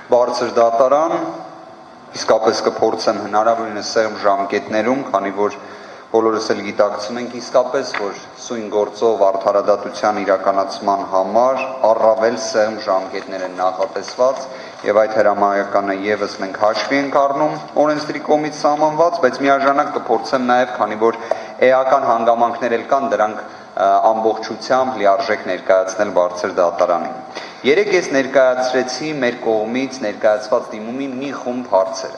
բարձր դատարան, իսկապես կփորձեմ հնարավորինս սեղմ ժամկետներում, քանի որ բոլորս էլ գիտակցում ենք իսկապես, որ սույն գործով արդարադատության իրականացման համար առավել սեղմ ժամկետներ են նախատեսված եւ այդ հրամայականը եւս մենք հաշվի ենք առնում օրենսդրի կողմից սահմանված, բայց միաժամանակ կփորձեմ նաեւ, քանի որ էական հանգամանքներ էլ կան, դրանք ամբողջությամբ լիարժեք ներկայացնել բարձր դատարանին։ Երեք ես ներկայացրեցի մեր կողմից ներկայացված դիմումի մի խումբ հարցեր։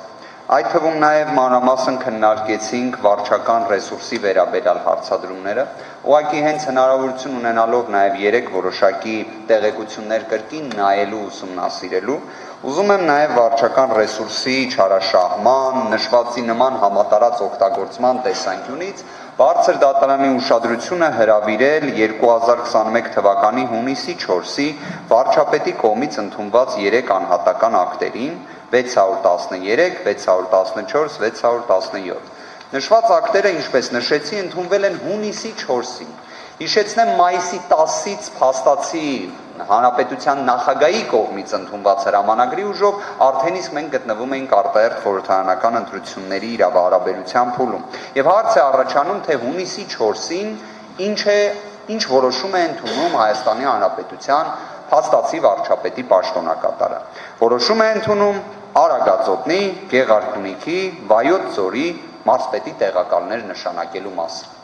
Այդ թվում նաև մանրամասն քննարկեցինք վարչական ռեսուրսի վերաբերյալ հարցադրումները, ուղղակի հենց հնարավորություն ունենալով նաև երեք որոշակի տեղեկություններ կրկին նայելու ուսումնասիրելու, ուզում եմ նաև վարչական ռեսուրսի չարաշահման, նշվածի նման համատարած օգտագործման տեսանկյունից բարձր դատարանի ուշադրությունը հրավիրել 2021 թվականի հունիսի 4-ի վարչապետի կողմից ընդունված 3 անհատական ակտերին 613, 614, 617։ Նշված ակտերը, ինչպես նշեցի, ընդունվել են հունիսի 4-ին։ Հիշեցնեմ, մայիսի 10-ից փաստացի հանրապետության նախագահի կողմից ընդունված հրամանագրի ուժով արդեն իսկ մենք գտնվում էինք արտահերթ խորհրդարանական ընտրությունների իրավահարաբերության փուլում։ Եվ հարց է առաջանում, թե հունիսի 4-ին ինչ որոշում է ընդունում Հայաստանի Հանրապետության փաստացի վարչապետի պաշտոնակատարը։ Որոշում է ընդունում Արագածոտնի, Գեղարքունիքի, Վայոց ձորի մարզպետի տեղակալներ նշանակելու մասին։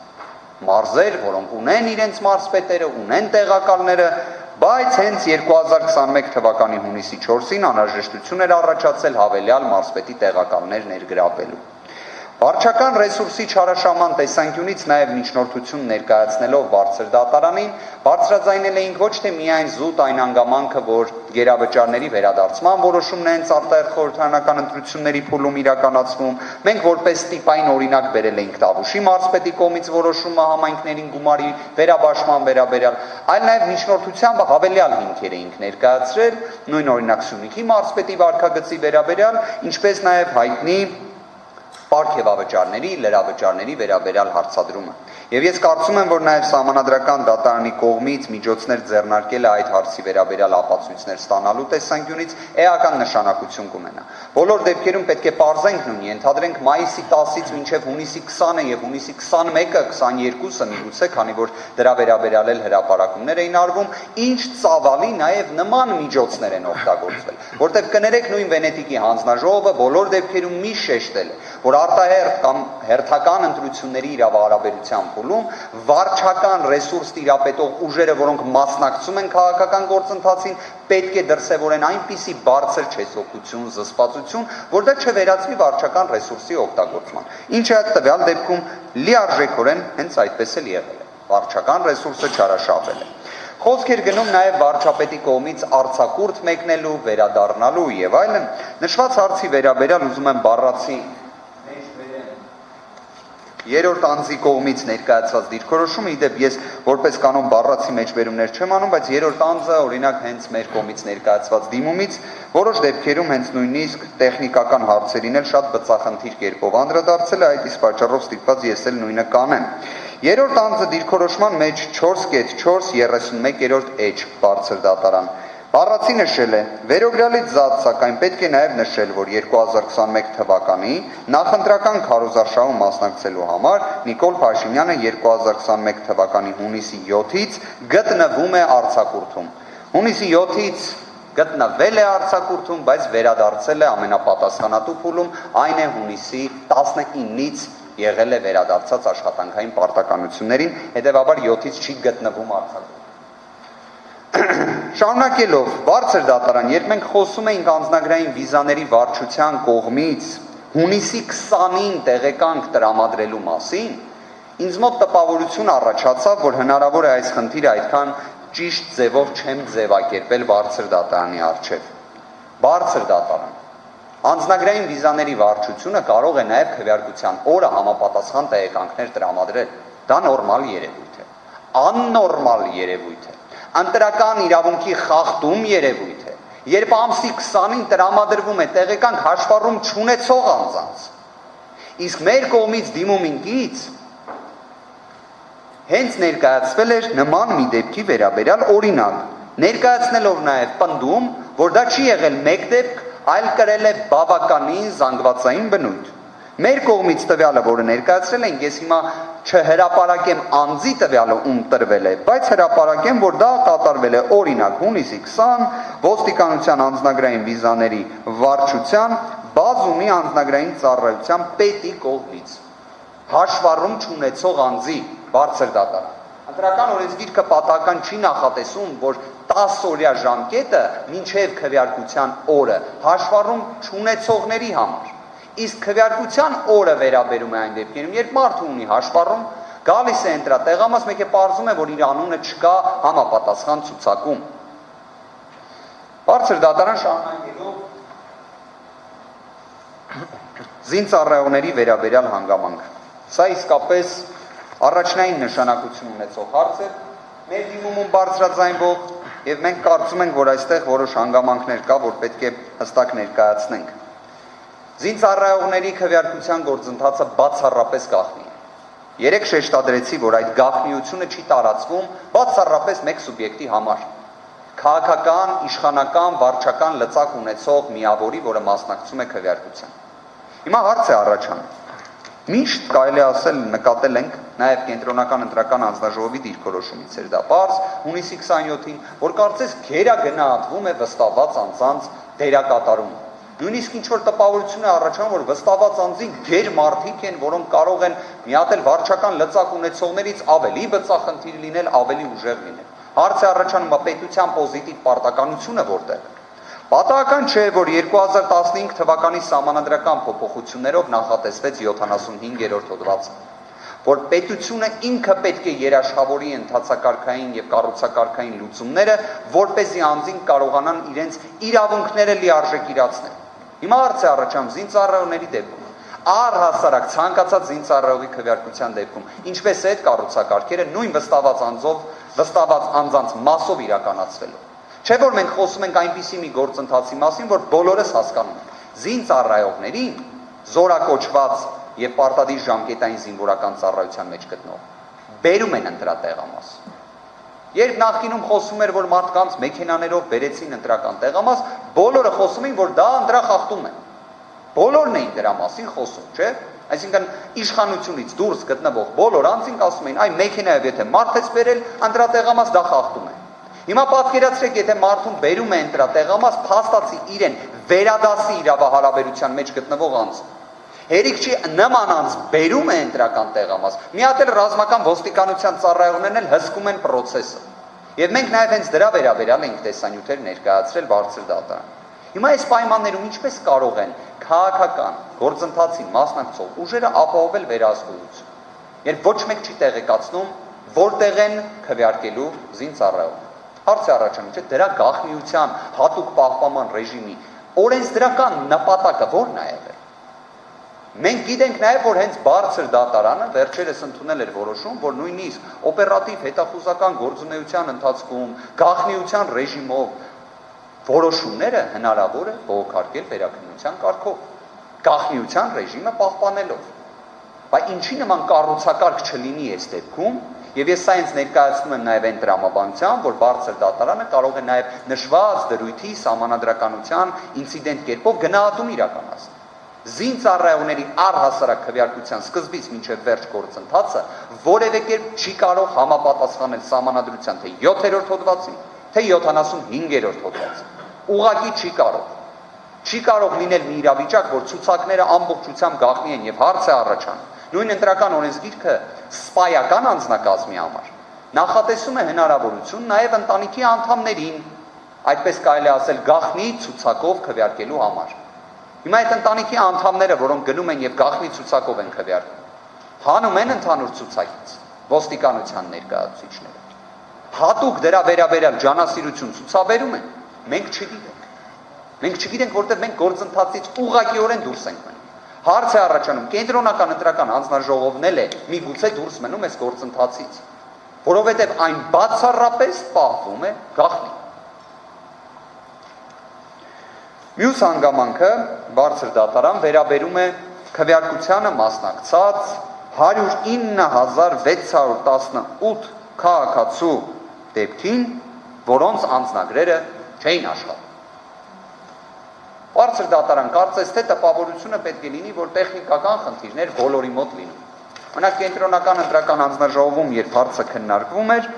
Մարզեր, որոնք ունեն իրենց մարզպետերը, ունեն տեղակալները, բայց հենց 2021 թվականի հունիսի 4-ին անհրաժեշտություն էր առաջացել հավելյալ մարզպետի տեղակալներ ներգրավելու։ Վարչական ռեսուրսի չարաշահման տեսանկյունից նաև միջնորդություն ներկայացնելով բարձր դատարանին, բարձրաձայնել էինք ոչ թե միայն զուտ այն հանգամանքը, որ գերավճարների վերադարձման որոշումն է հենց արտահերթ խորհրդարանական ընտրությունների փուլում իրականացվում, մենք որպես տիպային օրինակ բերել էինք Տավուշի մարզպետի կողմից որոշումը համայնքներին գումարի վերաբաշխման վերաբերյալ, այլ նաև միջնորդությամբ հավելյալ հիմքեր էինք ներկայացրել, նույն օրինակ Սյունիքի մարզպետի վարքագծի վերաբերյալ, ինչպես նաև հայտնի պարգևավճարների, լրավճարների վերաբերյալ հարցադրումը։ Եվ ես կարծում եմ, որ նաև Սահմանադրական դատարանի կողմից միջոցներ ձեռնարկելը այդ հարցի վերաբերյալ ապացույցներ ստանալու տեսանկյունից էական նշանակություն կունենա։ Բոլոր դեպքերում պետք է պարզենք նույն, ենթադրենք մայիսի 10-ից մինչև հունիսի 20-ը եւ հունիսի 21-ը, 22-ը միգուցե, քանի որ դրա վերաբերյալ էլ հրապարակումներ էին արվում, ինչ ծավալի նաև նման միջոցներ են օգտագործվել, որտեղ կներեք նույն Վենետիկի հանձնաժողովը բոլոր դեպքերում միշտ շեշտել է, որ արտահերթ կամ հերթական ընտրությունների իրավահարաբերության փուլում վարչական ռեսուրս տիրապետող ուժերը, որոնք մասնակցում են քաղաքական գործընթացին, պետք է դրսևորեն այնպիսի բարձր չեսօգնություն, զսպվածություն, որ դա չվերածվի վարչական ռեսուրսի օգտագործման։ Ինչը տվյալ դեպքում լիարժեքորեն հենց այդպես էլ եղել է։ Վարչական ռեսուրսը չարաշահվել է։ Խոսք էր գնում նաև վարչապետի կողմից արձակուրդ մեկնելու, վերադառնալու եւ այլն։ Նշված հարցի վերաբերյալ ուզում եմ բառացի երրորդ անձի կողմից ներկայացված դիրքորոշումը, իդեպ ես որպես կանոն բառացի մեջբերումներ չեմ անում, բայց երրորդ անձը օրինակ հենց մեր կողմից ներկայացված դիմումից որոշ դեպքերում հենց նույնիսկ տեխնիկական հարցերին էլ շատ բծախնդիր կերպով անդրադարձել է, այդ իսկ պատճառով ստիպված ես էլ նույնը կանեմ։ Երրորդ անձը դիրքորոշման մեջ 4.4.31 էջ բարձր դատարան Բառացի նշել է, վերոգրալից զատ, սակայն պետք է նաև նշել, որ 2021 թվականի նախընտրական քարոզարշավում մասնակցելու համար Նիկոլ Փաշինյանը 2021 թվականի հունիսի 7-ից գտնվում է արձակուրդում։ Հունիսի 7-ից գտնվել է արձակուրդում, բայց վերադարձել է ամենապատասխանատու փուլում, այն է հունիսի 19-ից եղել է վերադարձած աշխատանքային պարտականություններին, հետևաբար 7-ից չի գտնվում արձակուրդում։ Շարունակելով, բարձր դատարան, երբ մենք խոսում էինք անձնագրային վիզաների վարչության կողմից հունիսի 20-ին տեղեկանք տրամադրելու մասին, ինձ մոտ տպավորություն առաջացավ, որ հնարավոր է այս խնդիրը այդքան ճիշտ ձևով չեմ ձևակերպել բարձր դատարանի առջև։ Բարձր դատարան։ Անձնագրային վիզաների վարչությունը կարող է նաև քվեարկության օրը համապատասխան տեղեկանքներ տրամադրել։ Դա նորմալ երևույթ է։ Աննորմալ երևույթ է։ Ընտրական իրավունքի խախտում երևույթ է, երբ ամսի 20-ին տրամադրվում է տեղեկանք հաշվառում չունեցող անձանց, իսկ մեր կողմից դիմումինքից հենց ներկայացվել էր նման մի դեպքի վերաբերյալ օրինակ, ներկայացնելով նաև պնդում, որ դա չի եղել մեկ դեպք, այլ կրել է բավականին զանգվածային բնույթ։ Մեր կողմից տվյալը, որը ներկայացրել ենք, ես հիմա չհրապարակեմ անձի տվյալը ում տրվել է, բայց հրապարակեմ, որ դա կատարվել է օրինակ հունիսի 20 ոստիկանության անձնագրային վիզաների վարչության բազումի անձնագրային ծառայության պետի կողմից հաշվառում չունեցող անձի բարձր դատարան։ Ընտրական օրենսգիրքը պատահական չի նախատեսում, որ 10 օրյա ժամկետը մինչև քվեարկության օրը հաշվառում չունեցողների համար։ Իսկ քվեարկության օրը վերաբերում է այն դեպքերում, երբ մարդը ունի հաշվառում, գալիս է ընտրա տեղամաս, մեկ է պարզում է, որ իր անունը չկա համապատասխան ցուցակում։ Բարձր դատարան շարունակելով զինծառայողների վերաբերյալ հանգամանք։ Սա իսկապես առաջնային նշանակություն ունեցող հարց է, մեր դիմումում բարձրաձայնվող, եւ մենք կարծում ենք, որ այստեղ որոշ հանգամանքներ կա, որ պետք է հստակ ներկայացնենք։ Զինծառայողների քվեարկության գործընթացը բացառապես գաղտնի է։ Երեք շեշտադրեցի, որ այդ գաղտնիությունը չի տարածվում բացառապես մեկ սուբյեկտի համար։ Քաղաքական, իշխանական, վարչական լծակ ունեցող միավորի, որը մասնակցում է քվեարկության։ Հիմա հարց է առաջանում։ Միշտ կարելի ասել նկատել ենք նաև կենտրոնական ընտրական անձնաժողովի դիրքորոշումից էր դա պարզ հունիսի 27-ին, որ կարծես գերագնահատվում է վստահված անձանց դերակատարումը։ Նույնիսկ ինչ-որ տպավորություն է առաջանում, որ վստահված անձին գեր մարդիկ են, որոնք կարող են մի հատ էլ վարչական լծակ ունեցողներից ավելի բծախնդիր լինել, ավելի ուժեղ լինել։ Հարց է առաջանում պետության պոզիտիվ պարտականությունը որտեղ է։ Պատահական չէ, որ 2015 թվականի սահմանադրական փոփոխություններով նախատեսվեց 75-րդ հոդվածը, որ պետությունը ինքը պետք է երաշխավորի ընթացակարգային եւ կառուցակարգային լուծումները, որպեսզի անձին կարողանան իրենց իրավունքները լիարժեք իրացնել։ Հիմա հարց է առաջանում զինծառայողների դեպքում, առհասարակ ցանկացած զինծառայողի քվեարկության դեպքում, ինչպես է այդ կառուցակարգերը նույն վստահված անձանց մասով իրականացվելու։ Չէ՞ որ մենք խոսում ենք այնպիսի մի գործընթացի մասին, որ բոլորս հասկանում ենք։ Զինծառայողներին զորակոչված եւ պարտադիր ժամկետային զինվորական ծառայության մեջ գտնող բերում են ընտրատեղամաս։ Երբ նախկինում խոսում էր, որ մարդկանց մեքենաներով բերեցին ընտրական տեղամաս, բոլորը խոսում էին, որ դա ընտրախախտում է։ Բոլորն էին դրա մասին խոսում, չէ՞։ Այսինքն իշխանությունից դուրս գտնվող բոլոր անձինք ասում էին, այ մեքենայով եթե մարդ ես բերել ընտրատեղամաս, դա խախտում է։ Հիմա պատկերացրեք, եթե մարդուն բերում է ընտրատեղամաս, փաստացի իրեն վերադասի իրավահարաբերության մեջ գտնվող անձ։ Հերիք չի նման անձ բերում է ընտրական տեղամաս, մի հատ էլ ռազմական ոստիկանության ծառայողներն էլ հսկում են process-ը։ Եվ մենք նաև հենց դրա վերաբերյալ ենք տեսանյութեր ներկայացրել բարձր դատարան։ Հիմա այս պայմաններում ինչպես կարող են քաղաքական գործընթացին մասնակցող ուժերը ապահովել վերահսկողություն, երբ ոչ մեկ չի տեղեկացնում, որտեղ են քվեարկելու զինծառայողները։ Հարց է առաջանում, չէ՞, դրա գաղտնիության հատուկ պահպանման ռեժիմի օրենսդրական նպատակը ո՞րն է եղել։ Մենք գիտենք նաև, որ հենց բարձր դատարանը վերջերս ընդունել էր որոշում, որ նույնիսկ օպերատիվ հետախուզական գործունեության ընթացքում գաղտնիության ռեժիմով որոշումները հնարավոր է բողոքարկել վերաքննության կարգով, գաղտնիության ռեժիմը պահպանելով։ Բայց ինչի նման կառուցակարգ չլինի այս դեպքում, եւ ես սա ինձ ներկայացնում եմ նաև այն տրամաբանությամբ, որ բարձր դատարանը կարող է նաև նշված դրույթի սահմանադրականության ինցիդենտ կերպով գնահատում իրականացնել։ Զինծառայողների առհասարակ քվեարկության սկզբից մինչև վերջ գործընթացը որևէ կերպ չի կարող համապատասխանել սահմանադրության թե 7-րդ հոդվածին, թե 75-րդ հոդվածին։ Ուղղակի չի կարող։ Չի կարող լինել մի իրավիճակ, որ ցուցակները ամբողջությամբ գաղտնի են եւ հարց է առաջանում։ Նույն ընտրական օրենսգիրքը սպայական անձնակազմի համար նախատեսում է հնարավորություն նաև ընտանիքի անդամներին, այդպես կարելի ասել գաղտնի ցուցակով քվեարկելու համար։ Հիմա այդ ընտանիքի անդամները, որոնք գնում են եւ գաղտնի ցուցակով են քվեարկում, հանում են ընդհանուր ցուցակից ոստիկանության ներկայացուցիչները։ Հատուկ դրա վերաբերյալ ջանասիրություն ցուցաբերում են, մենք չգիտենք։ Մենք չգիտենք, որտեղ մենք գործընթացից ուղղակիորեն դուրս ենք մնում։ Հարց է առաջանում, կենտրոնական ընտրական հանձնաժողովն էլ է միգուցե դուրս մնում այս գործընթացից, որովհետև այն բացառապես պահվում է գաղտնի։ Մյուս հանգամանքը բարձր դատարան վերաբերում է քվեարկությանը մասնակցած 109,618 քաղաքացու դեպքին, որոնց անձնագրերը չէին աշխատում։ Բարձր դատարան կարծես թե տպավորությունը պետք է լինի, որ տեխնիկական խնդիրներ բոլորի մոտ լինում։ Մենակ կենտրոնական ընտրական հանձնաժողովում, երբ հարցը քննարկվում էր,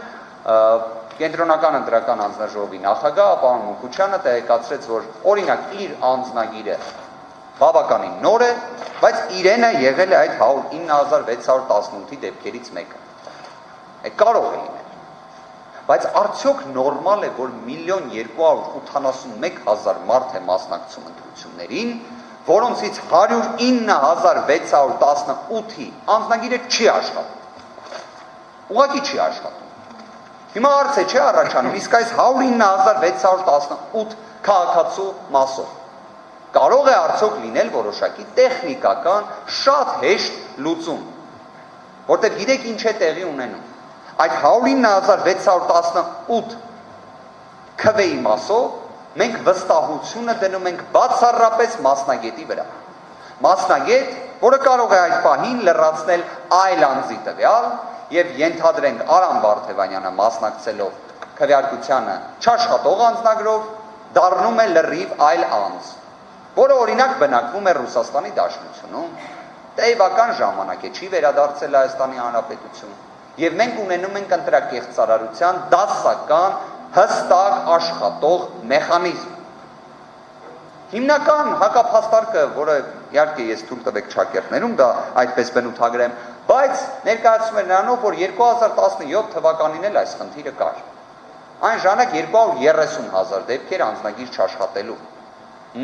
կենտրոնական ընտրական հանձնաժողովի նախագահ պարոն Մուկուչյանը տեղեկացրեց, որ օրինակ իր անձնագիրը բավականին նոր է, բայց իրենը եղել է այդ 109,618-ի դեպքերից մեկը։ Կարող է լինել։ Բայց արդյոք նորմալ է, որ 1,281,000 մարդ է մասնակցում ընտրություններին, որոնցից 109,618-ի անձնագիրը չի աշխատում։ Ուղղակի չի աշխատում։ Հիմա հարց է չէ առաջանում, իսկ այս 109,618 քաղաքացու մասով կարող է արդյոք լինել որոշակի տեխնիկական շատ հեշտ լուծում, որտեղ գիտեք ինչ է տեղի ունենում։ Այդ 109,618 քվեի մասով մենք վստահությունը դնում ենք բացառապես մասնագետի վրա։ Մասնագետ, որը կարող է այդ պահին լրացնել այլ անձի տվյալ եւ ենթադրենք Արամ Վարդևանյանը մասնակցելով քվեարկությանը չաշխատող անձնագրով դառնում է լրիվ այլ անձ, որը օրինակ բնակվում է Ռուսաստանի Դաշնությունում, տևական ժամանակ է չի վերադարձել Հայաստանի Հանրապետություն, եւ մենք ունենում ենք ընտրակեղծարարության դասական հստակ աշխատող մեխանիզմ։ Հիմնական հակափաստարկը, որը իհարկե ես թույլ տվեք ճակերտներում դա այդպես բնութագրեմ, բայց ներկայացում է նրանով, որ 2017 թվականին էլ այս խնդիրը կար։ Այն ժամանակ 230,000 դեպքեր անձնագիր չաշխատելու։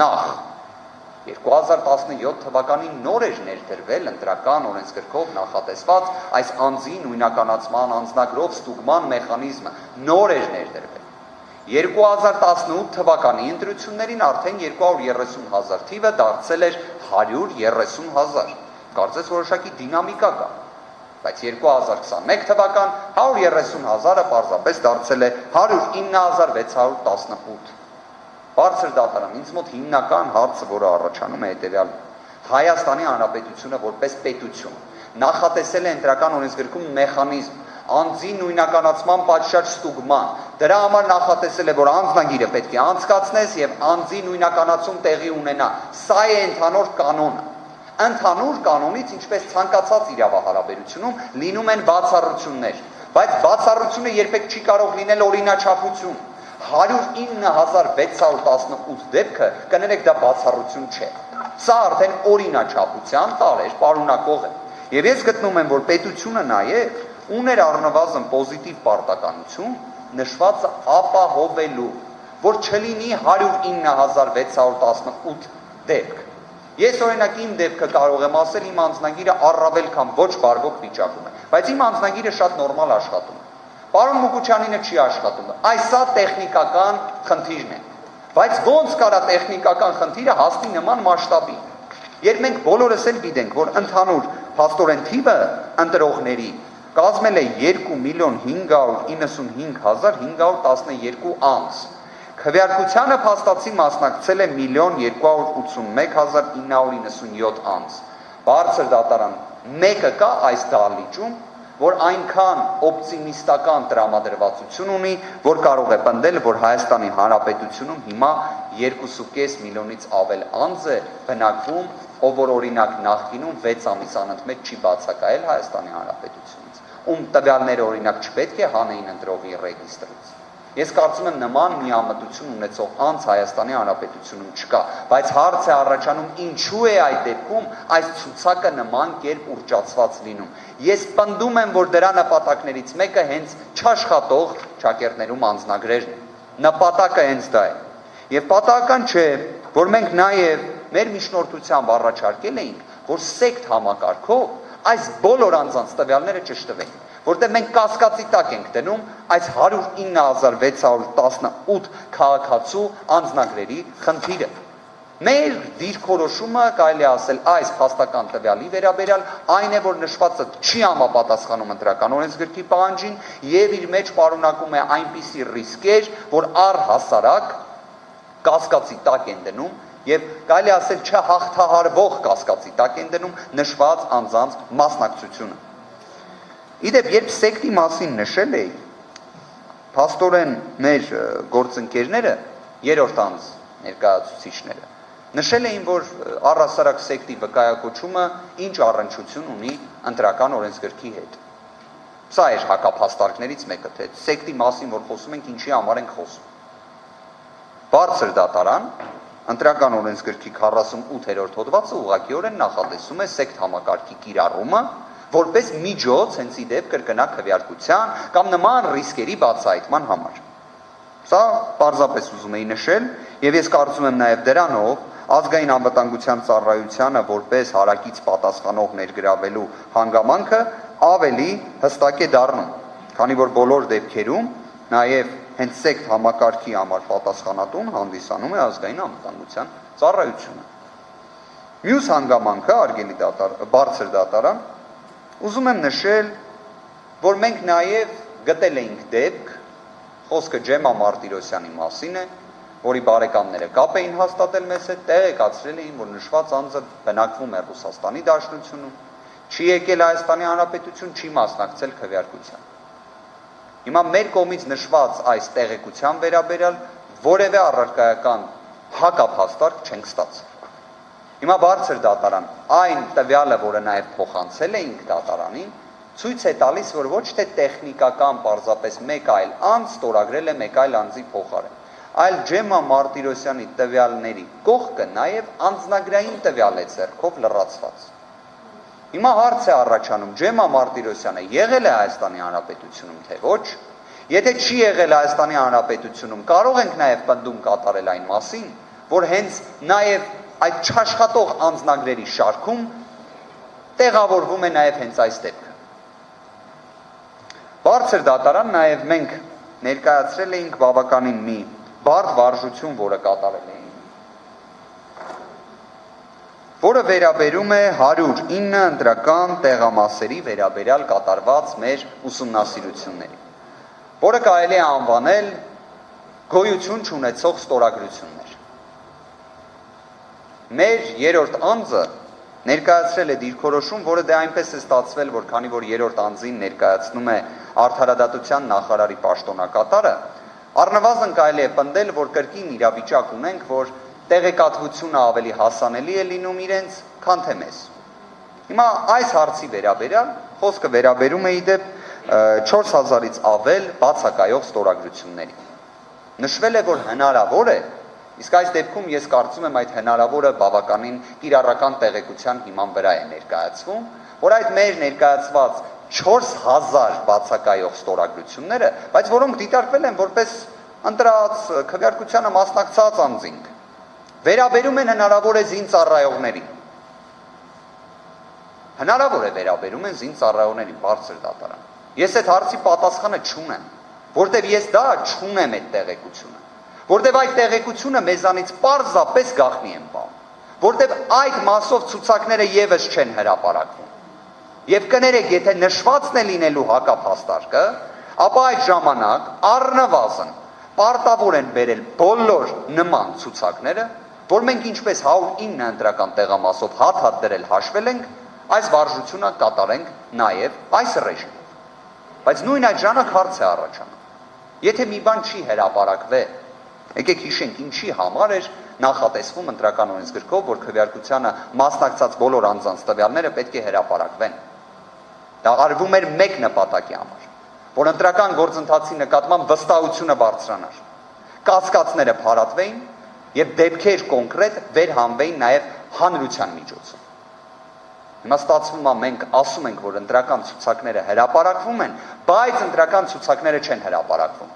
Նախ 2017 թվականին նոր էր ներդրվել ընտրական օրենսգրքով նախատեսված այս անձի նույնականացման անձնագրով ստուգման մեխանիզմը նոր էր ներդրվել։ 2018 թվականի ընտրություններին արդեն 230,000 թիվը դարձել էր 130,000։ Կարծես որոշակի դինամիկա կա։ Բայց 2021 թվական 130,000-ը պարզապես դարձել է 109,618։ Բարձր դատարան, ինձ մոտ հիմնական հարցը, որը առաջանում է հետևյալն է։ Հայաստանի Հանրապետությունը որպես պետություն նախատեսել է ընտրական օրենսգրքում մեխանիզմ անձի նույնականացման պատշաճ ստուգման։ Դրա համար նախատեսել է, որ անձնագիրը պետք է անցկացնես եւ անձի նույնականացում տեղի ունենա։ Սա է ընդհանուր կանոնը։ Ընդհանուր կանոնից, ինչպես ցանկացած իրավահարաբերությունում, լինում են բացառություններ, բայց բացառությունը երբեք չի կարող լինել օրինաչափություն։ 109,618 դեպքը, կներեք, դա բացառություն չէ։ Սա արդեն օրինաչափության տարեր պարունակող է։ Եվ ես գտնում եմ, որ պետությունը նաև ուներ առնվազն պոզիտիվ պարտականություն նշվածը ապահովելու, որ չլինի 109,618 դեպք։ Ես օրինակ իմ դեպքը կարող եմ ասել, իմ անձնագիրը առավել քան ոչ բարվոք վիճակում է, բայց իմ անձնագիրը շատ նորմալ աշխատում է։ Պարոն Մուկուչյանինը չի աշխատում։ Այս սա տեխնիկական խնդիրն է։ Բայց ոնց կարա տեխնիկական խնդիրը հասնի նման մասշտաբի։ Երբ մենք բոլորս էլ գիտենք, որ ընդհանուր փաստորեն թիվը ընտրողների կազմել է 2,595,512 անձ։ Քվեարկությանը փաստացի մասնակցել է 1,281,997 անձ։ Բարձր դատարան մեկը կա այս դահլիճում, որ այնքան օպտիմիստական տրամադրվածություն ունի, որ կարող է պնդել, որ Հայաստանի Հանրապետությունում հիմա 2,5 միլիոնից ավել անձ է բնակվում, ով որ օրինակ նախկինում 6 ամիս անընդմեջ չի բացակայել Հայաստանի Հանրապետությունից, ում տվյալները օրինակ չպետք է հանեին ընտրողի ռեգիստրից։ Ես կարծում եմ նման միամտություն ունեցող անձ Հայաստանի Հանրապետությունում չկա, բայց հարց է առաջանում ինչու է այդ դեպքում այս ցուցակը նման կերպ ուռճացված լինում։ Ես պնդում եմ, որ դրա նպատակներից մեկը հենց չաշխատող ճակերտներում անձնագրերն են։ Նպատակը հենց դա է։ Եվ պատահական չէ, որ մենք նաև մեր միջնորդությամբ առաջարկել էինք, որ սեկտ համակարգով այս բոլոր անձանց տվյալները ճշտվեն, որտեղ մենք կասկածի տակ ենք դնում այս 109,618 քաղաքացու անձնագրերի խնդիրը։ Մեր դիրքորոշումը կարելի է ասել այս փաստական տվյալի վերաբերյալ այն է, որ նշվածը չի համապատասխանում ընտրական օրենսգրքի պահանջին եւ իր մեջ պարունակում է այնպիսի ռիսկեր, որ առհասարակ կասկածի տակ են դնում եւ կարելի ասել չհաղթահարվող կասկածի տակ են դնում նշված անձանց մասնակցությունը։ Իդեպ, երբ սեկտի մասին նշել էի, փաստորեն մեր գործընկերները, երրորդ անձ ներկայացուցիչները, Նշել էին, որ առհասարակ սեկտի վկայակոչումը ինչ առնչություն ունի ընտրական օրենսգրքի հետ։ Սա էր հակափաստարկներից մեկը, թե սեկտի մասին, որ խոսում ենք, ինչի համար ենք խոսում։ Բարձր դատարան ընտրական օրենսգրքի 48-րդ հոդվածը ուղղակիորեն նախատեսում է սեկտ համակարգի կիրառումը որպես միջոց հենց ի դեպ կրկնակ քվեարկության կամ նման ռիսկերի բացահայտման համար։ Սա պարզապես ուզում էի նշել, եւ ես կարծում եմ նաեւ դրանով ազգային անվտանգության ծառայությանը որպես հարակից պատասխանող ներգրավելու հանգամանքը ավելի հստակ է դառնում, քանի որ բոլոր դեպքերում նաեւ հենց սեկտ համակարգի համար պատասխանատուն հանդիսանում է ազգային անվտանգության ծառայությունը։ Մյուս հանգամանքը արգելի բարձր դատարան ուզում եմ նշել, որ մենք նաեւ գտել էինք դեպք, խոսքը Ջեմա Մարտիրոսյանի մասին է, որի բարեկամները կապ էին հաստատել մեզ հետ, տեղեկացրել էին, որ նշված անձը բնակվում է Ռուսաստանի Դաշնությունում, չի եկել Հայաստանի Հանրապետություն, չի մասնակցել քվեարկության։ Հիմա մեր կողմից նշված այս տեղեկության վերաբերյալ որևէ առարկայական հակափաստարկ չենք ստացել։ Հիմա բարձր դատարան այն տվյալը, որը նաև փոխանցել էինք դատարանին, ցույց է տալիս, որ ոչ թե տեխնիկական պարզապես մեկ այլ անձ ստորագրել է մեկ այլ անձի փոխարեն, այլ Ջեմա Մարտիրոսյանի տվյալների կողքը նաև անձնագրային տվյալ է ձեռքով լրացված։ Հիմա հարց է առաջանում, Ջեմա Մարտիրոսյանը եղել է Հայաստանի Հանրապետությունում, թե ոչ, եթե չի եղել Հայաստանի Հանրապետությունում, կարող ենք նաև պնդում կատարել այն մասին, որ հենց նաև այդ չաշխատող անձնագրերի շարքում տեղավորվում է նաև հենց այս դեպքը։ Բարձր դատարան նաև մենք ներկայացրել էինք բավականին մի բարդ վարժություն, որը կատարել էինք, որը վերաբերում է 109 ընտրական տեղամասերի վերաբերյալ կատարված մեր ուսումնասիրությունների, որը կարելի է անվանել գոյություն չունեցող ստորագրություններ։ Մեր երրորդ անձը ներկայացրել է դիրքորոշում, որը դե այնպես է ստացվել, որ քանի որ երրորդ անձին ներկայացնում է Արդարադատության նախարարի պաշտոնակատարը, առնվազն կարելի է պնդել, որ կրկին իրավիճակ ունենք, որ տեղեկատվությունը ավելի հասանելի է լինում իրենց, քան թե մեզ։ Հիմա այս հարցի վերաբերյալ խոսքը վերաբերում է ի դեպ 4000-ից ավել բացակայող ստորագրությունների։ Նշվել է, որ հնարավոր է, իսկ այս դեպքում ես կարծում եմ այդ հնարավորը բավականին կիրառական տեղեկության հիման վրա է ներկայացվում, որ այդ մեր ներկայացված 4000 բացակայող ստորագրությունները, բայց որոնք դիտարկվել են որպես ընտրած քվեարկությանը մասնակցած անձինք, վերաբերում են հնարավոր է զինծառայողներին։ Հնարավոր է վերաբերում են զինծառայողներին, բարձր դատարան։ Ես այդ հարցի պատասխանը չունեմ, որտեղ ես դա չունեմ այդ տեղեկությունը, որտեղ այդ տեղեկությունը մեզանից պարզապես գաղտնի են բանում, որտեղ այդ մասով ցուցակները եւս չեն հրապարակվում։ Եվ կներեք, եթե նշվածն է լինելու հակափաստարկը, ապա այդ ժամանակ առնվազն պարտավոր են բերել բոլոր նման ցուցակները, որ մենք ինչպես 109 ընտրական տեղամասով հատ-հատ դրել հաշվել ենք, այս վարժությունը կատարենք նաև այս ռեժիմով։ Բայց նույն այդ ժամանակ հարց է առաջանում։ Եթե մի բան չի հրապարակվել, եկեք հիշենք ինչի համար էր նախատեսվում ընտրական օրենսգրքով, որ քվեարկությանը մասնակցած բոլոր անձանց տվյալները պետք է հրապարակվեն։ Դա արվում էր մեկ նպատակի համար, որ ընտրական գործընթացի նկատմամբ վստահությունը բարձրանար, կասկածները փարատվեին եւ դեպքեր կոնկրետ վերհանվեին նաեւ հանրության միջոցով։ Հիմա ստացվում է մենք ասում ենք, որ ընտրական ցուցակները հրապարակվում են, բայց ընտրական ցուցակները չեն հրապարակվում։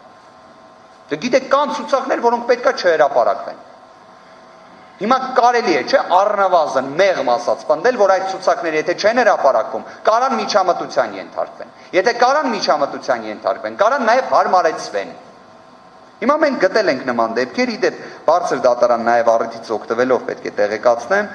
Դե գիտեք, կան ցուցակներ, որոնք պետքա չհրապարակվեն։ Հիմա կարելի է, չէ, առնվազն մեղմ ասած պնդել, որ այդ ցուցակները եթե չեն հրապարակվում, կարան միջամտության ենթարկվեն։ Եթե կարան միջամտության ենթարկվեն, կարան նաև հարմարեցվեն։ Հիմա մենք գտել ենք նման դեպքեր, իդեպ բարձր դատարան նաև առիթից օգտվելով պետք է տեղեկացնեմ,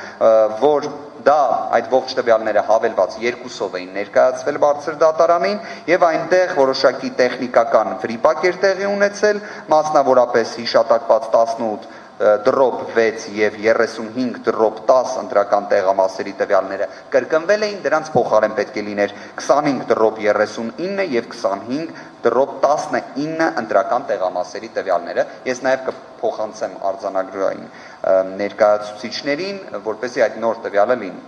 որ դա այդ ողջ տվյալները հավելված երկուսով էին ներկայացվել բարձր դատարանին եւ այնտեղ որոշակի տեխնիկական վրիպակ էր տեղի ունեցել, մասնավորապես հիշատակված 18 դրոպ 6 և 35 դրոպ 10 ընտրական տեղամասերի տվյալները կրկնվել էին, դրանց փոխարեն պետք է լիներ 25 դրոպ 39 և 25 դրոպ 19 ընտրական տեղամասերի տվյալները։ Ես նաև կփոխանցեմ արձանագրային ներկայացուցիչներին, որպեսզի այդ նոր տվյալը լինի։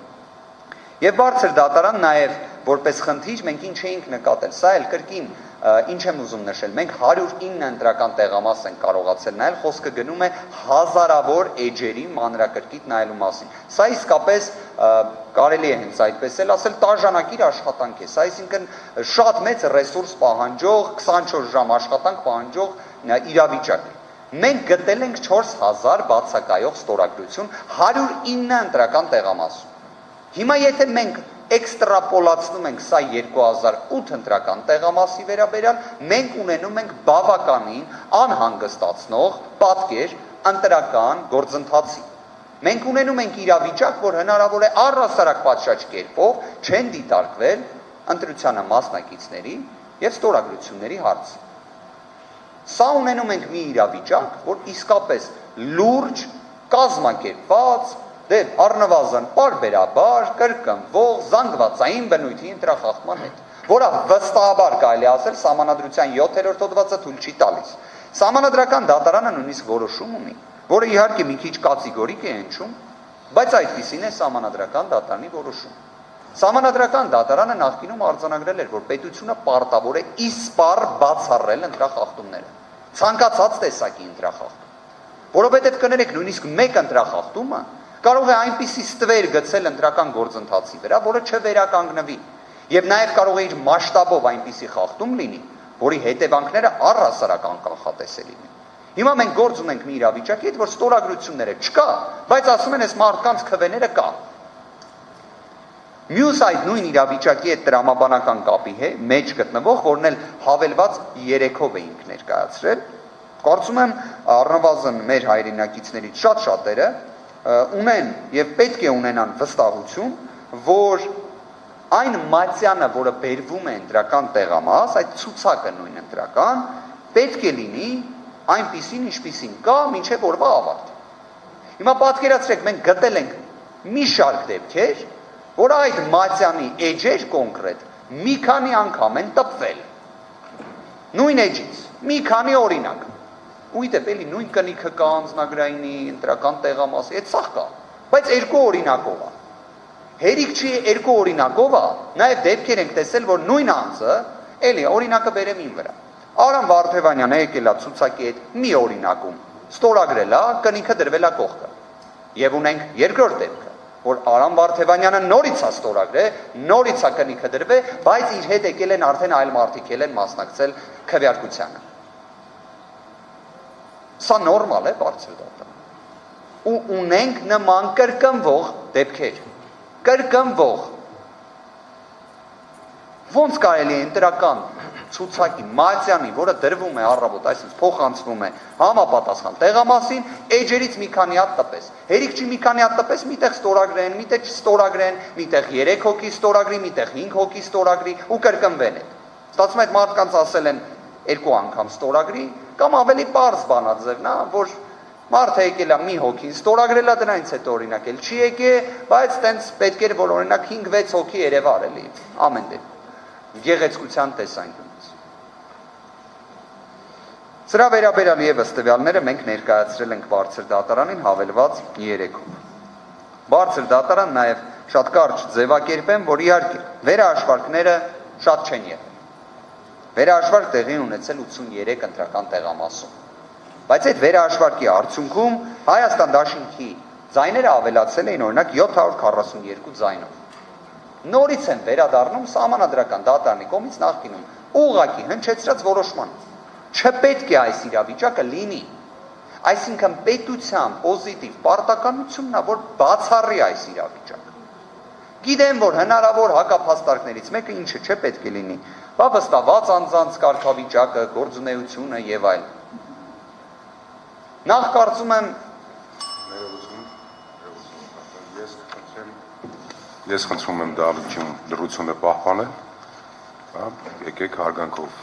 Եվ բարձր դատարան նաև որպես խնդիր մենք ինչ էինք նկատել, սա էլ կրկին ինչ եմ ուզում նշել, մենք 109 ընտրական տեղամաս ենք կարողացել նայել, խոսքը գնում է հազարավոր էջերի մանրակրկիտ նայելու մասին։ Սա իսկապես կարելի է հենց այդպես էլ ասել, տաժանակիր աշխատանք է, սա այսինքն շատ մեծ ռեսուրս պահանջող, 24 ժամ աշխատանք պահանջող իրավիճակ է։ Մենք գտել ենք 4000 բացակայող ստորագրություն 109 ընտրական տեղամասում։ Հիմա եթե մենք էքստրապոլացնում ենք սա 2008 ընտրական տեղամասի վերաբերյալ, մենք ունենում ենք բավականին անհանգստացնող պատկեր ընտրական գործընթացի։ Մենք ունենում ենք իրավիճակ, որ հնարավոր է առհասարակ պատշաճ կերպով չեն դիտարկվել ընտրությանը մասնակիցների եւ ստորագրությունների հարցը։ Սա ունենում ենք մի իրավիճակ, որ իսկապես լուրջ, կազմակերպված, դե առնվազն պարբերաբար կրկնվող զանգվածային բնույթի ընտրախախտման հետ, որը վստահաբար կարելի ասել Սահմանադրության 7-րդ հոդվածը թույլ չի տալիս։ Սահմանադրական դատարանը նույնիսկ որոշում ունի, որը իհարկե մի քիչ կատեգորիկ է հնչում, բայց այդպիսին է Սահմանադրական դատարանի որոշում։ Սահմանադրական դատարանը նախկինում արձանագրել էր, որ պետությունը պարտավոր է իսպառ բացառել ընտրախախտումները, ցանկացած տեսակի ընտրախախտում, որովհետև կներեք նույնիսկ մեկ ընտրախախտումը կարող է այնպիսի ստվեր գցել ընտրական գործընթացի վրա, որը չվերականգնվի, եւ նաեւ կարող է իր մասշտաբով այնպիսի խախտում լինի, որի հետևանքները առհասարակ անկանխատեսելի են։ Հիմա մենք գործ ունենք մի իրավիճակի հետ, որ ստորագրությունները չկա, բայց ասում են, այս մարդկանց քվեները կա։ Մյուս այդ նույն իրավիճակի հետ տրամաբանական կապի մեջ գտնվող, որն էլ հավելված 3-ով էինք ներկայացրել, կարծում եմ առնվազն մեր հայրենակիցներից շատ-շատերը ունեն եւ պետք է ունենան վստահություն, որ այն մատյանը, որը բերվում է ընտրական տեղամաս, այդ ցուցակը նույն ընտրական, պետք է լինի այնպիսին, ինչպիսին կա, մինչև օրվա ավարտ։ Հիմա պատկերացրեք, մենք գտել ենք մի շարք դեպքեր, որ այդ մատյանի էջեր կոնկրետ մի քանի անգամ են տպվել։ Նույն էջից, մի քանի օրինակ։ Ու դեպ էլի նույն կնիքը կա անձնագրայինի, ընտրական տեղամասի, այդ սաղ կա, բայց երկու օրինակով է։ Հերիք չի երկու օրինակով է, նաև դեպքեր ենք տեսել, որ նույն անձը, էլի օրինակը բերեմ իմ վրա։ Արամ Վարդևանյանը եկել է ցուցակի հետ մի օրինակում, ստորագրել է, կնիքը դրվել է կողքը։ Եվ ունենք երկրորդ դեպքը, որ Արամ Վարդևանյանը նորից է ստորագրել, նորից է կնիքը դրվել, բայց իր հետ եկել են արդեն այլ մարդիկ են մասնակցել քվեարկությանը։ Սա նորմալ է բարձր դատարան։ Ու ունենք նման կրկնվող դեպքեր։ Կրկնվող։ Ոնց կարելի է ընտրական ցուցակի մատյանի, որը դրվում է առավոտ, այսինքն փոխանցվում է համապատասխան տեղամասին, էջերից մի քանի հատ տպես։ Հերիք չի մի քանի հատ տպես, միտեղ ստորագրեն, միտեղ չստորագրեն, միտեղ 3 հոգի ստորագրի, միտեղ 5 հոգի ստորագրի ու կրկնվեն են։ Ստացվում է այդ մարդկանց ասել են 2 անգամ ստորագրի, կամ ավելի պարզ բանաձևն է, որ մարդը եկել է մի հոգին ստորագրել է, դրանից հետո օրինակ էլ չի եկել, բայց տենց պետք էր, որ օրինակ 5-6 հոգի երևար էլի, ամեն դեպքում գեղեցկության տեսանկյունից։ Սրա վերաբերյալ ևս տվյալները մենք ներկայացրել ենք բարձր դատարանին հավելված 3-ով։ Բարձր դատարան նաև շատ կարճ ձևակերպեմ, որ իհարկե վերահաշվարկները շատ չեն եղել։ Վերահաշվարկ տեղի ունեցել 83 ընտրական տեղամասում։ Բայց այդ վերահաշվարկի արդյունքում Հայաստան Դաշինքի ձայները ավելացել էին օրինակ 742 ձայնով։ Նորից են վերադառնում Սահմանադրական դատարանի կողմից նախկինում ուղղակի հնչեցրած որոշման։ Չպետք է այս իրավիճակը լինի։ Այսինքն պետության պոզիտիվ պարտականությունն է, որ բացառի այս իրավիճակը։ Գիտեմ, որ հնարավոր հակափաստարկներից մեկը ինչը չպետք է լինի, վստահված անձանց կարգավիճակը, գործունեությունը եւ այլն։ Նախ կարծում եմ Ես խնդրում եմ դրությունը պահպանել, եկեք հարգանքով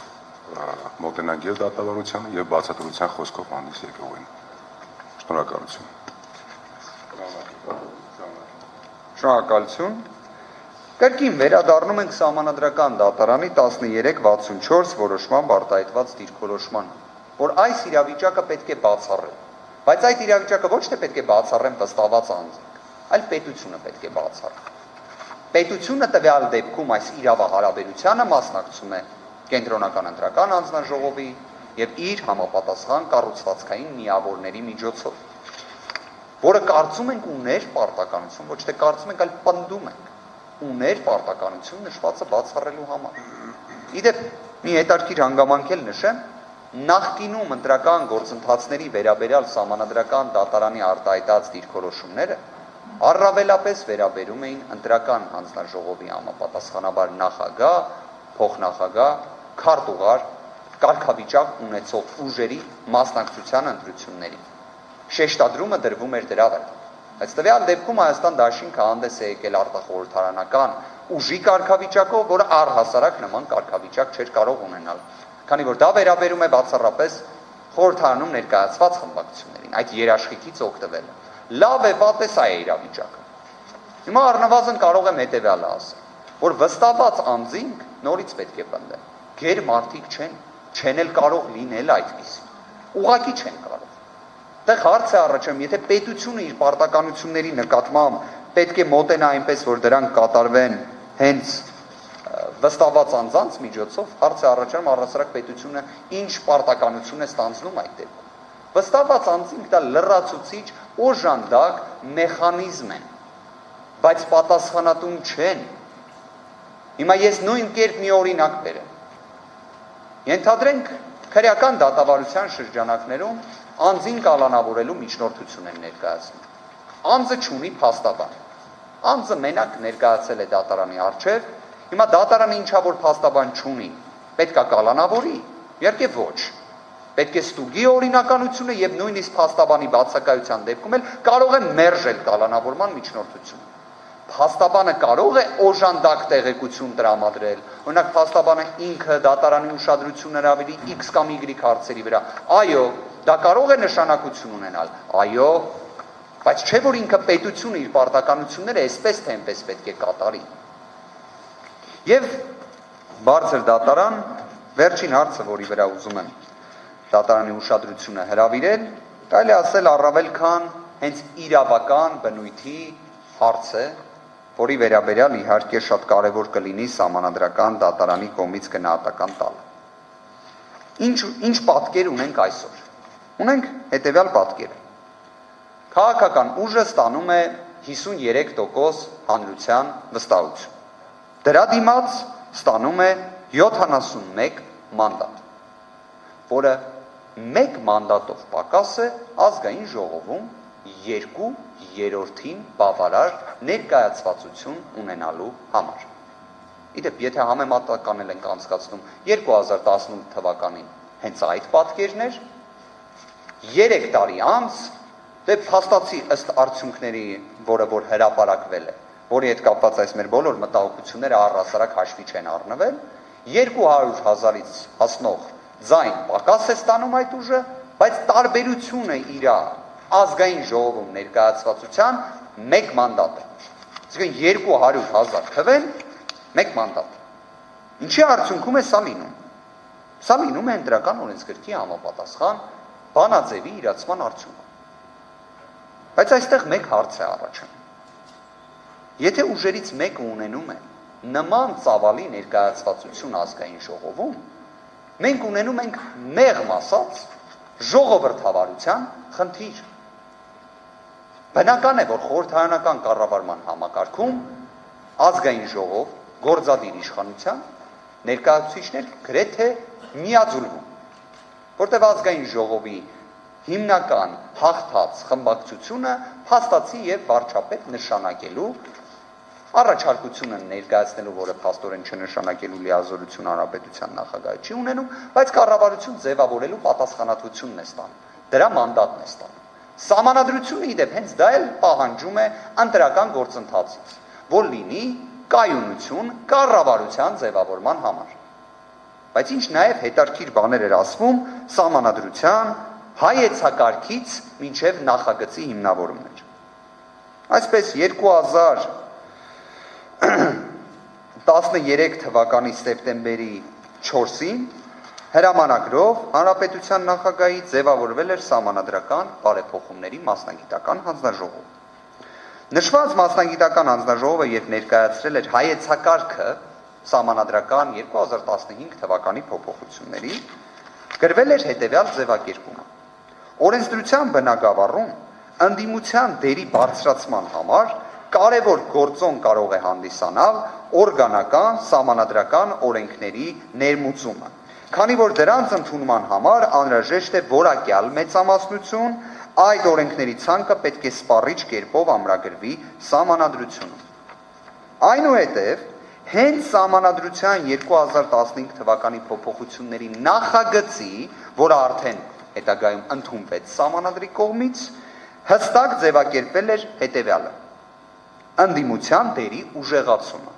մոտենանք եւ դատավարությանը եւ բացատրության խոսքով հանդես եկողին։ Շնորհակալություն։ Շնորհակալություն։ Կրկին վերադառնում ենք Սահմանադրական դատարանի 1364 որոշմամբ արտահայտված դիրքորոշման, որ այս իրավիճակը պետք է բացառել, բայց այդ իրավիճակը ոչ թե պետք է բացառեն վստահված անձինք, այլ պետությունը պետք է բացառի։ Պետությունը տվյալ դեպքում այս իրավահարաբերությանը մասնակցում է կենտրոնական ընտրական անձնաժողովի եւ իր համապատասխան կառուցվածքային միավորների միջոցով, որը կարծում ենք ուներ պարտականություն, ոչ թե կարծում ենք, այլ պնդում ենք ուներ պարտականություն նշվածը բացառելու համար։ Իդեպ մի հետաքրքիր հանգամանք էլ նշեմ, նախկինում ընտրական գործընթացների վերաբերյալ Սահմանադրական դատարանի արտահայտած դիրքորոշումները առավելապես վերաբերում էին ընտրական հանձնաժողովի համապատասխանաբար նախագահ, փոխնախագահ, քարտուղար, կարգավիճակ ունեցող ուժերի մասնակցության ընտրությունների։ Շեշտադրումը դրվում էր դրա վրա։ Բայց տվյալ դեպքում Հայաստան Դաշինքը հանդես է եկել արտախորհրդարանական ուժի կարգավիճակով, որը առհասարակ նման կարգավիճակ չէր կարող ունենալ, քանի որ դա վերաբերում է բացառապես խորհրդարանում ներկայացված խմբակցություններին, այդ երաշխիքից օգտվելը։ Լավ է, վատ է, սա է իրավիճակը։ Հիմա առնվազն կարող եմ հետևյալը ասել, որ վստահված անձինք նորից պետք է պնդեն, գեր մարդիկ չեն էլ կարող լինել այդպիսի, ուղղակի չեն կարող։ Այդտեղ հարց է առաջանում, եթե պետությունը իր պարտականությունների նկատմամբ պետք է մոտենա այնպես, որ դրանք կատարվեն հենց վստահված անձանց միջոցով, հարց է առաջանում առհասարակ պետությունը ինչ պարտականություն է ստանձնում այդ դեպքում։ Վստահված անձինք դա լրացուցիչ օժանդակ մեխանիզմ են, բայց պատասխանատուն չեն։ Հիմա ես նույն կերպ մի օրինակ բերեմ։ Ենթադրենք քրեական դատավարության շրջանակներում անձին կալանավորելու միջնորդություն են ներկայացնում։ Անձը չունի փաստաբան։ Անձը մենակ ներկայացել է դատարանի առջև, հիմա դատարանը ինչա որ փաստաբան չունի, պետք է կալանավորի, իհարկե ոչ։ Պետք է ստուգի օրինականությունը եւ նույնիսկ փաստաբանի բացակայության դեպքում էլ կարող է մերժել կալանավորման միջնորդությունը։ Փաստաբանը կարող է օժանդակ տեղեկություն տրամադրել, օրինակ փաստաբանը ինքը դատարանի ուշադրությունը հրավիրի X կամ Y հարցերի վրա։ Այո, դա կարող է նշանակություն ունենալ։ Այո, բայց չէ որ ինքը պետությունը իր պարտականությունները այսպես թե այնպես պետք է կատարի։ Եվ բարձր դատարան վերջին հարցը, որի վրա ուզում եմ դատարանի ուշադրությունը հրավիրել, կարելի է ասել առավել քան հենց իրավական բնույթի հարց է, որի վերաբերյալ իհարկե շատ կարևոր կլինի Սահմանադրական դատարանի կողմից գնահատական տալը։ Ինչ պատկեր ունենք այսօր։ Ունենք հետևյալ պատկերը։ Քաղաքական ուժը ստանում է 53% հանրության վստահություն։ Դրա դիմաց ստանում է 71 մանդատ, որը 1 մանդատով պակաս է ազգային ժողովում 2/3-ին բավարար ներկայացվածություն ունենալու համար։ Իդեպ, եթե համեմատականել ենք անցկացնում 2018 թվականին հենց այդ պատկերն էր, 3 տարի անց դե փաստացի ըստ արդյունքների, որը որ հրապարակվել է, որի հետ կապված այս մեր բոլոր մտահոգությունները առհասարակ հաշվի չեն առնվել, 200,000-ից հասնող ձայն պակաս է ստանում այդ ուժը, բայց տարբերությունը իր ազգային ժողովում ներկայացվածության 1 մանդատ է։ Այսինքն 200,000 թվեն 1 մանդատ։ Ինչի արդյունքում է սա լինում։ Սա լինում է ընտրական օրենսգրքի համապատասխան բանաձևի իրացման արդյունքում։ Բայց այստեղ մեկ հարց է առաջանում։ Եթե ուժերից մեկը ունենում է նման ծավալի ներկայացվածություն ազգային ժողովում, մենք ունենում ենք մեղմ ասած ժողովրդավարության խնդիր։ Բնական է, որ խորհրդարանական կառավարման համակարգում ազգային ժողով գործադիր իշխանության ներկայացուցիչներ գրեթե միաձուլվում, որտեղ ազգային ժողովի հիմնական հաղթած խմբակցությունը փաստացի եւ վարչապետ նշանակելու առաջարկությունը ներկայացնելու, որը փաստորեն չնշանակելու լիազորություն հանրապետության նախագահը չի ունենում, բայց կառավարություն ձևավորելու պատասխանատվությունն է ստանում։ Դրա մանդատն է ստանում։ Սահմանադրությունը իդեպ հենց դա էլ պահանջում է ընտրական գործընթացից, որ լինի կայունություն կառավարության ձևավորման համար։ Բայց ինչ նաև հետաքրքիր բաներ էր ասվում Սահմանադրության հայեցակարգից մինչև նախագծի հիմնավորումներ։ Այսպես 2013 թվականի սեպտեմբերի 4-ին հրամանագրով Հանրապետության նախագահի ձևավորվել էր Սահմանադրական բարեփոխումների մասնագիտական հանձնաժողով։ Նշված մասնագիտական հանձնաժողովը երբ ներկայացրել էր հայեցակարգը Սահմանադրական 2015 թվականի փոփոխությունների, գրվել էր հետևյալ ձևակերպումը. Օրենսդրության բնագավառում ընդդիմության դերի բարձրացման համար կարևոր գործոն կարող է հանդիսանալ օրգանական, սահմանադրական օրենքների ներմուծումը, քանի որ դրանց ընդունման համար անհրաժեշտ է որակյալ մեծամասնություն, այդ օրենքների ցանկը պետք է սպառիչ կերպով ամրագրվի սահմանադրությունում։ Այնուհետև հենց Սահմանադրության 2015 թվականի փոփոխությունների նախագծի, որը արդեն հետագայում ընդունվեց Սահմանադրի կողմից, հստակ ձևակերպվել էր հետևյալը. ընդդիմության դերի ուժեղացումը։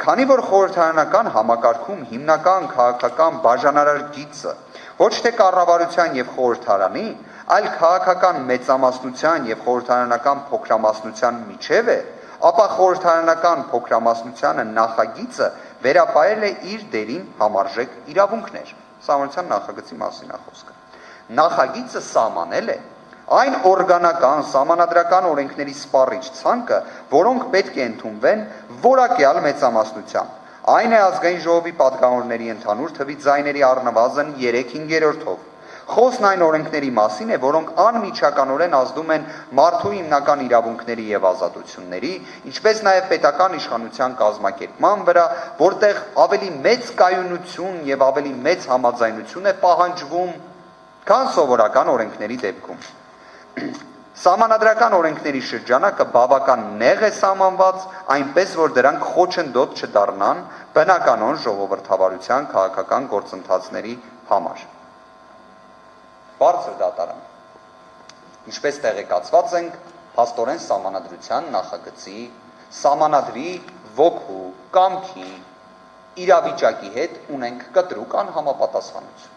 Քանի որ խորհրդարանական համակարգում հիմնական քաղաքական բաժանարար գիծը ոչ թե կառավարության եւ խորհրդարանի, այլ քաղաքական մեծամասնության եւ խորհրդարանական փոքրամասնության միջև է, ապա խորհրդարանական փոքրամասնությանը նախագիծը վերապահել է իր դերին համարժեք իրավունքներ։ Սահմանության նախագծի մասին է խոսքը։ Նախագիծը սահմանել է այն օրգանական, սահմանադրական օրենքների սպառիչ ցանկը, որոնք պետք է ընդունվեն որակյալ մեծամասնությամբ։ Այն է ազգային ժողովի պատգամավորների ընդհանուր թվի ձայների առնվազն 3/5-ով։ Խոսքն այն օրենքների մասին է, որոնք անմիջականորեն ազդում են մարդու հիմնական իրավունքների եւ ազատությունների, ինչպես նաեւ պետական իշխանության կազմակերպման վրա, որտեղ ավելի մեծ կայունություն եւ ավելի մեծ համաձայնություն է պահանջվում, քան սովորական օրենքների դեպքում։ Սահմանադրական օրենքների շրջանակը բավական նեղ է սահմանված, այնպես որ դրանք խոչընդոտ չդառնան բնականոն ժողովրդավարության քաղաքական գործընթացների համար։ Բարձր դատարան։ Ինչպես տեղեկացված ենք, փաստորեն Սահմանադրության նախագծի, Սահմանադրի ոգու, կամքի, իրավիճակի հետ ունենք կտրուկ անհամապատասխանություն։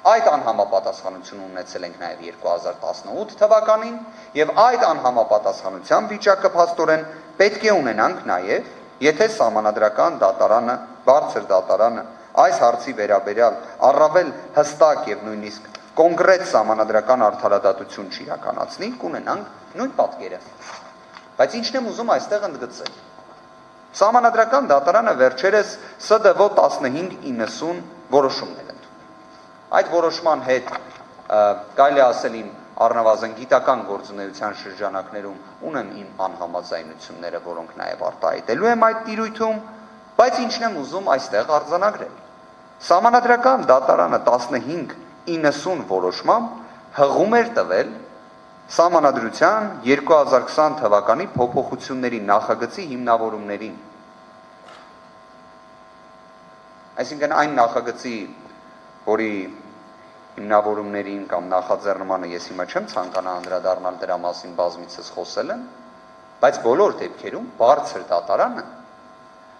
Այդ անհամապատասխանությունը ունեցել ենք նաև 2018 թվականին եւ այդ անհամապատասխանության վիճակը փաստորեն պետք է ունենանք նաև, եթե Սահմանադրական դատարանը, բարձր դատարանը այս հարցի վերաբերյալ առավել հստակ եւ նույնիսկ կոնկրետ սահմանադրական արդարադատություն չիրականացնի, կունենանք նույն պատկերը։ Բայց ինչն եմ ուզում այստեղ ընդգծել։ Սահմանադրական դատարանը վերջերս ՍԴՎ 1590 որոշումներ ընդունել։ Այդ որոշման հետ կարելի ասել իմ առնվազն գիտական գործունեության շրջանակներում ունեմ իմ անհամաձայնությունները, որոնք նաև արտահայտելու եմ այդ տիրույթում, բայց ինչն եմ ուզում այստեղ արձանագրել։ Սահմանադրական դատարանը 1590 որոշմամբ հղում էր տվել Սահմանադրության 2020 թվականի փոփոխությունների նախագծի հիմնավորումներին։ Այսինքն այն նախագծի, որի հիմնավորումներին կամ նախաձեռնմանը ես հիմա չեմ ցանկանա անդրադառնալ դրա մասին բազմիցս խոսել եմ, բայց բոլոր դեպքերում բարձր դատարանը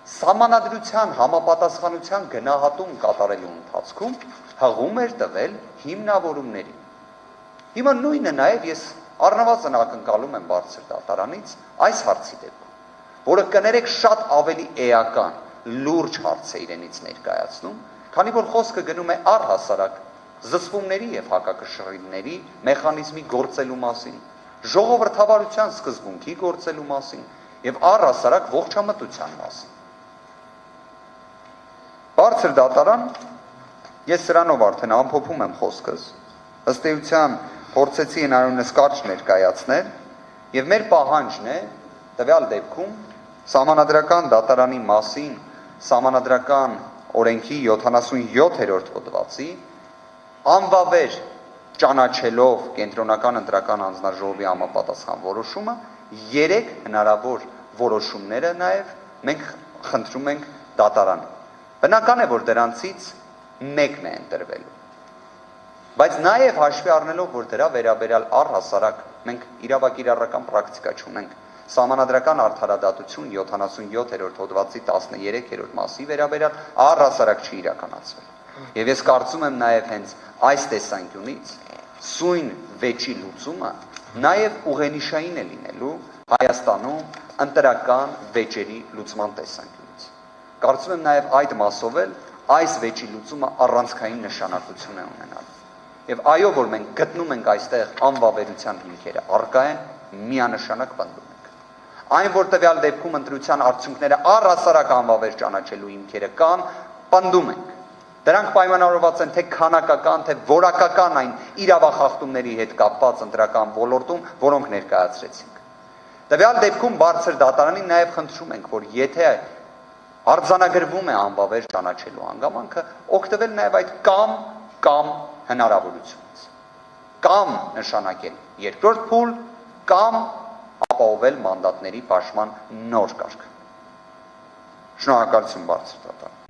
Սահմանադրության համապատասխանության գնահատում կատարելու ընթացքում հղում էր տվել հիմնավորումներին։ Հիմա նույնը նաև ես առնվազն ակնկալում եմ բարձր դատարանից այս հարցի դեպքում, որը կներեք շատ ավելի էական, լուրջ հարց է իրենից ներկայացնում, քանի որ խոսքը գնում է առհասարակ զսպումների եւ հակակշռիլների մեխանիզմի գործելու մասին, ժողովրդավարության սկզբունքի գործելու մասին եւ առհասարակ ողջամտության մասին։ Բարձր դատարան, ես սրանով արդեն ամփոփում եմ խոսքս, ըստ էության փորձեցի հնարավորինս կարճ ներկայացնել եւ մեր պահանջն է տվյալ դեպքում Սահմանադրական դատարանի մասին Սահմանադրական օրենքի 77-րդ հոդվածի անվավեր ճանաչելով կենտրոնական ընտրական հանձնաժողովի համապատասխան որոշումը 3 հնարավոր որոշումները նաև մենք խնդրում ենք դատարանին։ Բնական է, որ դրանցից մեկն է ընտրվելու։ Բայց նաև հաշվի առնելով, որ դրա վերաբերյալ առհասարակ մենք իրավակիրառական պրակտիկա չունենք, Սահմանադրական արդարադատություն 77-րդ հոդվածի 13-րդ մասի վերաբերյալ առհասարակ չի իրականացվել։ Եվ ես կարծում եմ նաև հենց այս տեսանկյունից սույն վեճի լուծումը նաև ուղենիշային է լինելու Հայաստանում ընտրական վեճերի լուծման տեսանկյունից։ Կարծում եմ նաև այդ մասով էլ այս վեճի լուծումը առանցքային նշանակություն է ունենալու։ Եվ այո, որ մենք գտնում ենք այստեղ անվավերության հիմքերը, առկա են, միանշանակ պնդում ենք։ Այն, որ տվյալ դեպքում ընտրության արդյունքները առհասարակ անվավեր ճանաչելու հիմքերը կան, պնդում ենք։ Դրանք պայմանավորված են թե քանակական, թե որակական այն իրավախախտումների հետ կապված ընտրական ոլորտում, որոնք ներկայացրեցինք։ Տվյալ դեպքում բարձր դատարանին նաև խնդրում ենք, որ եթե արձանագրվում է անվավեր ճանաչելու հանգամանքը, օգտվել նաև այդ կամ հնարավորությունից։ Կամ նշանակել երկրորդ փուլ, կամ ապահովել մանդատների պաշտպան նոր կարգ։ Շնորհակալություն բարձր դատարան։